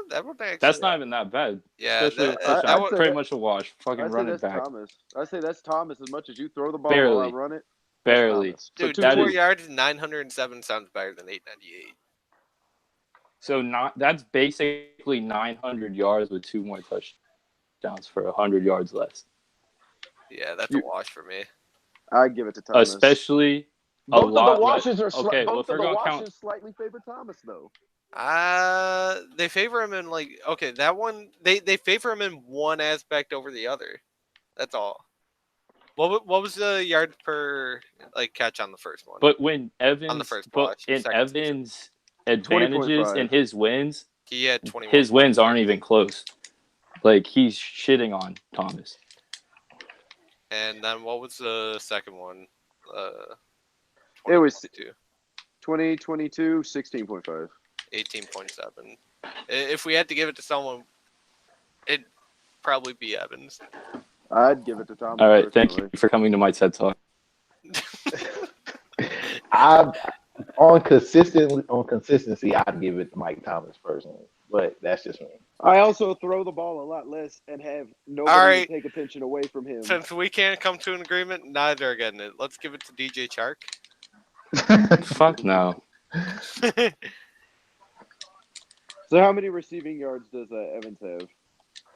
That would actually. That's not even that bad. Yeah, Especially with touchdown. Pretty much a wash. Fucking I say running that's back. Thomas. I say that's Thomas as much as you throw the ball Barely. while I run it. Barely. Thomas. Dude, So 2 that more is- yards, 907 sounds better than 898. So that's basically 900 yards with 2 more touchdowns for 100 yards less. Yeah, that's a wash for me. I give it to Thomas. Especially both a lot. of the washes are okay, well, both if of we're the gonna washes count, slightly favor Thomas though. They favor him in that one. They favor him in one aspect over the other. That's all. What was the yards per catch on the first one? but when Evans, on the first but watch, in second season. Evans' advantages 20.5. and his wins, He had 21. his wins aren't even close. Like he's shitting on Thomas. And then what was the second one? It was 2022. 2022, 16.5. 18.7. If we had to give it to someone, it'd probably be Evans. I'd give it to Thomas. All right, thank personally. you for coming to my TED Talk. On consistency, I'd give it to Mike Thomas personally, but that's just me. I also throw the ball a lot less and have nobody All right. take attention away from him. Since we can't come to an agreement, neither are getting it. Let's give it to DJ Chark. Fuck no. So how many receiving yards does Evans have?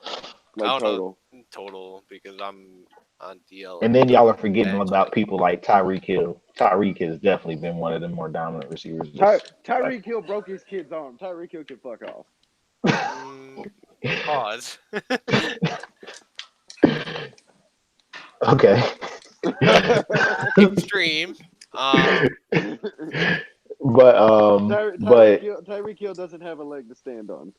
I don't Total. know total because I'm on DL. And then y'all are forgetting about people like Tyreek Hill. Tyreek has definitely been one of the more dominant receivers. Tyreek Hill broke his kid's arm. Tyreek Hill can fuck off. Pause. Okay. Extreme. But Tyreek Hill doesn't have a leg to stand on.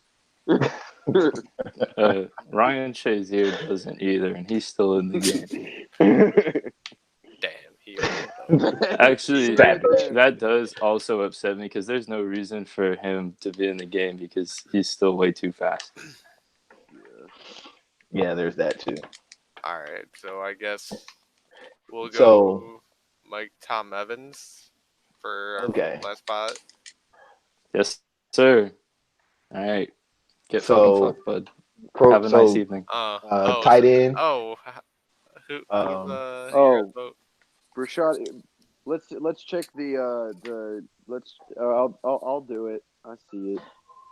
Ryan Shazier doesn't either, and he's still in the game. Damn. Actually, Savage. that does also upset me because there's no reason for him to be in the game because he's still way too fast. yeah, there's that too. All right, so I guess we'll go So- Tom Evans for our Okay. last spot. Yes, sir. All right. Get So- fucking fucked, bud. Have a nice evening. Tight end. Who's Um, your vote? Rashad, let's check I'll do it. I see it.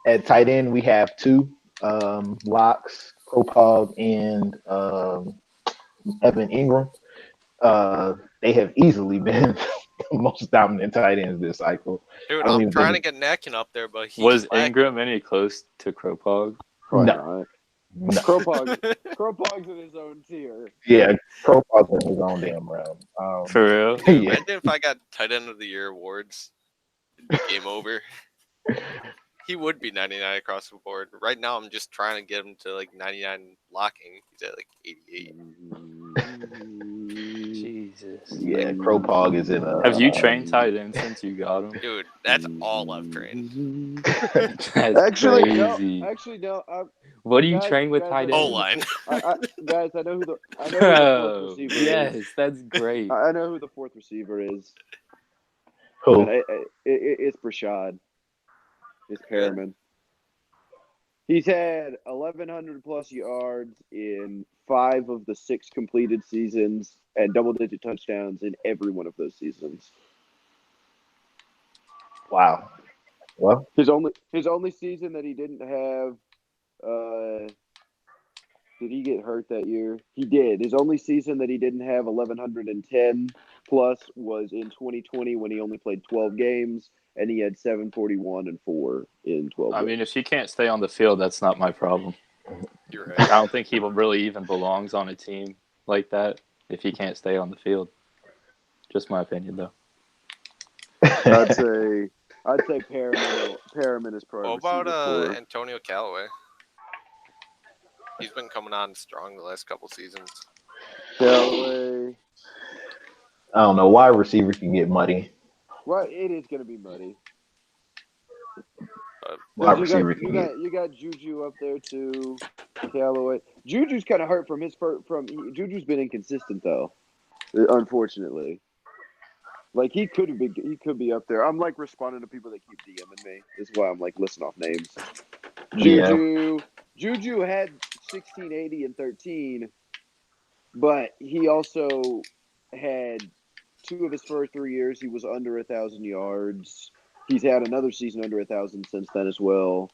At tight end, we have 2 locks, Kropog and Evan Ingram. They have easily been the most dominant tight ends this cycle. Dude, I don't I'm even trying to think- get Nakin up there, but he's Was lacking. Ingram any close to Kropog? Probably No. not. No. Kropog's in his own tier. Yeah, Kropog's in his own damn realm. For real? Yeah. Imagine if I got tight end of the year awards. It'd be game over. He would be 99 across the board. Right now, I'm just trying to get him to 99 blocking. He's at 88. Jesus. Yeah, Kropog is in a. Have you trained tight end since you got him? Dude, that's all I've trained. That's Actually, crazy. no. What do you guys- train with guys, tight I- end? O-line. Guys, I know who the fourth Oh, receiver yes, is. that's great. I know who the fourth receiver is. Who? And it's Brashad. It's Perriman. He's had 1,100 plus yards in 5 of the 6 completed seasons and double-digit touchdowns in every one of those seasons. Wow. Well, His only season that he didn't have Did he get hurt that year? He did. His only season that he didn't have 1,110 plus was in 2020 when he only played 12 games and he had 741 and 4 in 12 I games. mean, if he can't stay on the field, that's not my problem. You're I right. don't think he really even belongs on a team like that if he can't stay on the field. Just my opinion, though. I'd say Perriman is probably What about receiver 4. Antonio Callaway? He's been coming on strong the last couple seasons. Callaway. I don't know why receiver can get muddy. Well, it is going to be muddy. Wide You receiver got, can you get. got you got Juju up there too. Callaway. Juju's kind of hurt from his Juju's been inconsistent though, unfortunately. Like he could be up there. I'm like responding to people that keep DMing me. This is why I'm like listing off names. Yeah. Juju had 1680 and 13, but he also had 2 of his first 3 years he was under 1,000 yards. He's had another season under 1,000 since then as well.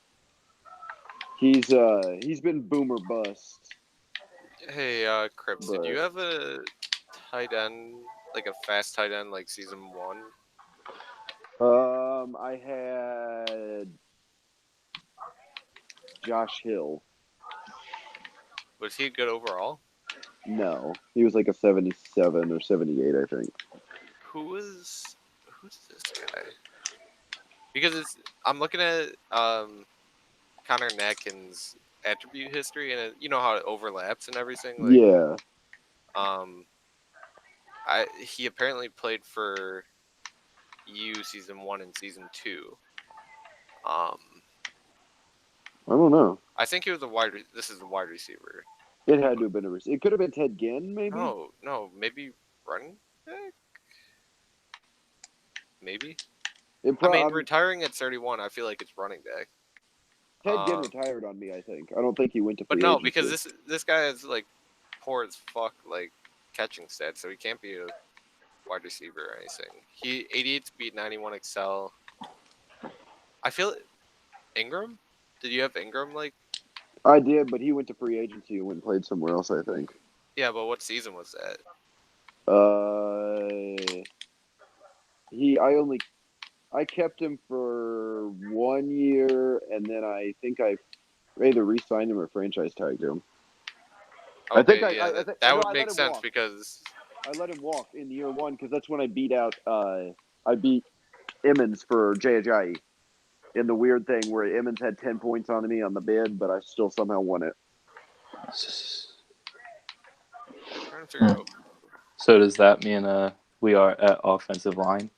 He's been boomer bust. Hey, Crips, did you have a tight end, like a fast tight end, like season 1? I had Josh Hill. Was he good overall? No, he was like a 77 or 78, I think. Who's this guy? Because I'm looking at Connor Natkin's attribute history, and you know how it overlaps and everything. Like, Yeah. He apparently played for you season 1 and season 2. I don't know. I think he was This is a wide receiver. It had to have been a receiver. It could have been Ted Ginn, maybe. No, maybe running back. Maybe. Retiring at 31, I feel like it's running back. Ted Ginn retired on me, I think. I don't think he went to free But no, agency. because this guy is like poor as fuck, like catching stats, so he can't be a wide receiver or anything. He 88 speed, 91 excel. I feel Ingram. Did you have Ingram like? I did, but he went to free agency and went and played somewhere else, I think. Yeah, but what season was that? I kept him for 1 year, and then I think I either re-signed him or franchise tagged him. Okay, I would let make him sense walk. because I let him walk in year 1 because that's when I beat Emmons for Jay Ajayi in the weird thing where Emmons had 10 points on me on the bid, but I still somehow won it. trying to figure out. So does that mean we are at offensive line?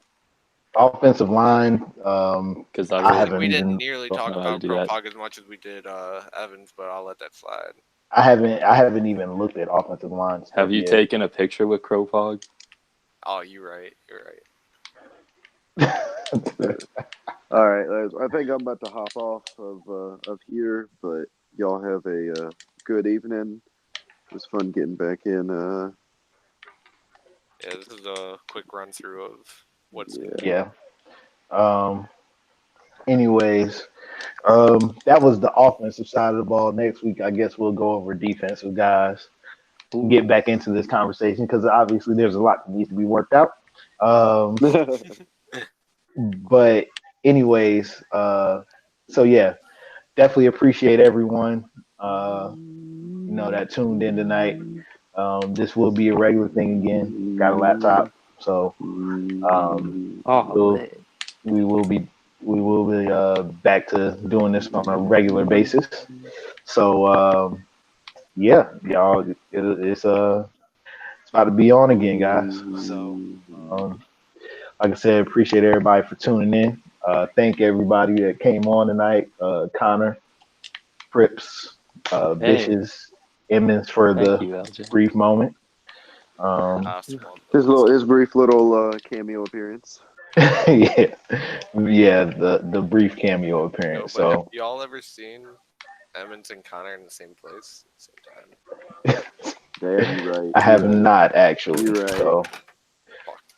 Offensive line. Because We didn't nearly don't talk know how to about do that. Pog as much as we did Evans, but I'll let that slide. I haven't even looked at offensive lines. Have you taken a picture with Crowpog? Oh, you're right. All right, I think I'm about to hop off of here, but y'all have a good evening. It was fun getting back in. Yeah, this is a quick run through of what's Yeah. Anyways, that was the offensive side of the ball. Next week, I guess we'll go over defensive guys. Get back into this conversation because obviously there's a lot that needs to be worked out. But anyways, so yeah, definitely appreciate everyone that tuned in tonight. This will be a regular thing again. Got a laptop, so we will be back to doing this on a regular basis. So yeah, y'all, it's about to be on again, guys. So like I said, appreciate everybody for tuning in. Thank everybody that came on tonight. Connor, Prips, Bishes, Emmons for the brief moment. His brief little cameo appearance. yeah, the brief cameo appearance. No, but so have y'all ever seen Emmons and Connor in the same place at the same time? Yeah, you're right. I have not actually. You're right. So.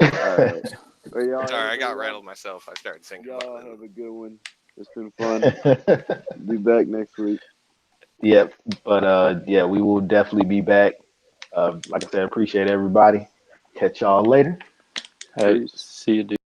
All right. Sorry, I got rattled myself. I started thinking y'all about it. Have a good one. It's been fun. Be back next week. Yep. But yeah, we will definitely be back. Like I said, appreciate everybody. Catch y'all later. Hey, Peace. see you, dude.